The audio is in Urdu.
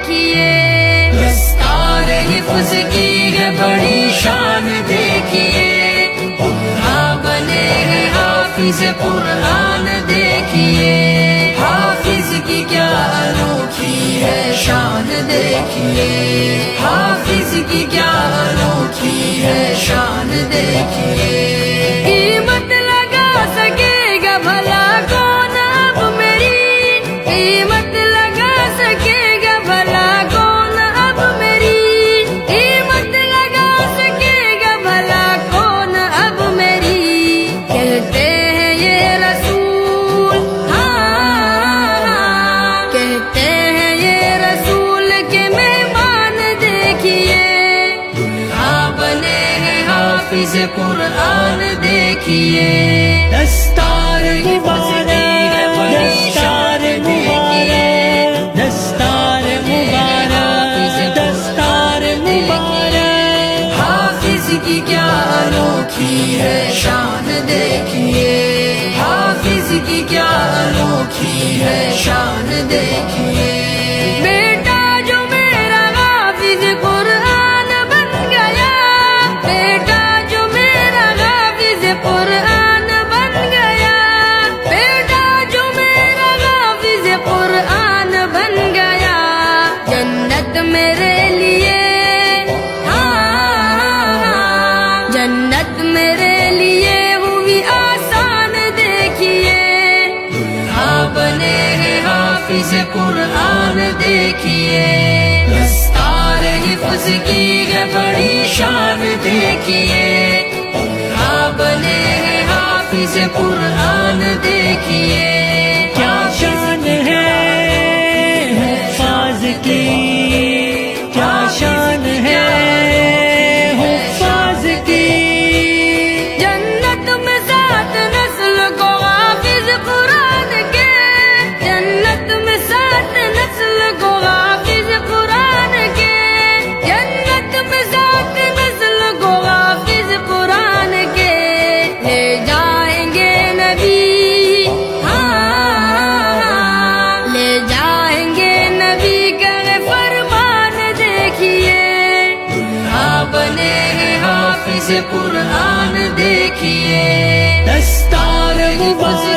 دیکھیے، دستار حفظ کی ہے بڑی شان دیکھیے، بنے ہیں حافظ قرآن دیکھیے، حافظ کی کیا انوکھی ہے شان دیکھیے، حافظ کی کیا انوکھی ہے شان دیکھیے۔ قیمت لگا سکے گا بھلا کون اب میری، قیمت لگا سکے گا بھلا کون اب میری، قیمت لگا سکے گا بھلا کون اب میری۔ کہتے ہیں یہ رسول، کہتے ہیں یہ رسول کے مہمان دیکھیے، دلہا بنے ہیں حافظ قرآن دیکھیے، دستار حفظ کی ہے بڑی شان دیکھیے، دستار مبارک، دستار مبارک، حافظ کی کیا انوکھی ہے شان دیکھیے، حافظ کی کیا انوکھی ہے شان دیکھیے۔ بیٹا جو میرا حافظ قرآن بن گیا، بیٹا جو میرا حافظ قرآن بن گیا، بیٹا جو میرا حافظ قرآن بن گیا، جنت میرے لیے، جنت میرے لیے ہوئی آسان دیکھیے، دلہا بنے ہیں حافظ قرآن دیکھیے، دستار حفظ کی ہے بڑی شان دیکھیے، دلہا بنے ہیں حافظ قرآن دیکھیے۔ کیا شان ہے حفاظ کی، کیا شان ہے حفاظ کی، جنت میں سات نسل کو حافظ قرآن کے، جنت میں سات نسل کو حافظ قرآن کے، جنت میں سات نسل کو حافظ قرآن کے، لے جائیں گے نبی، لے جائیں گے نبی کا فرمان دیکھیے، دلہا بنے ہیں حافظ قرآن دیکھیے، دستار حفظ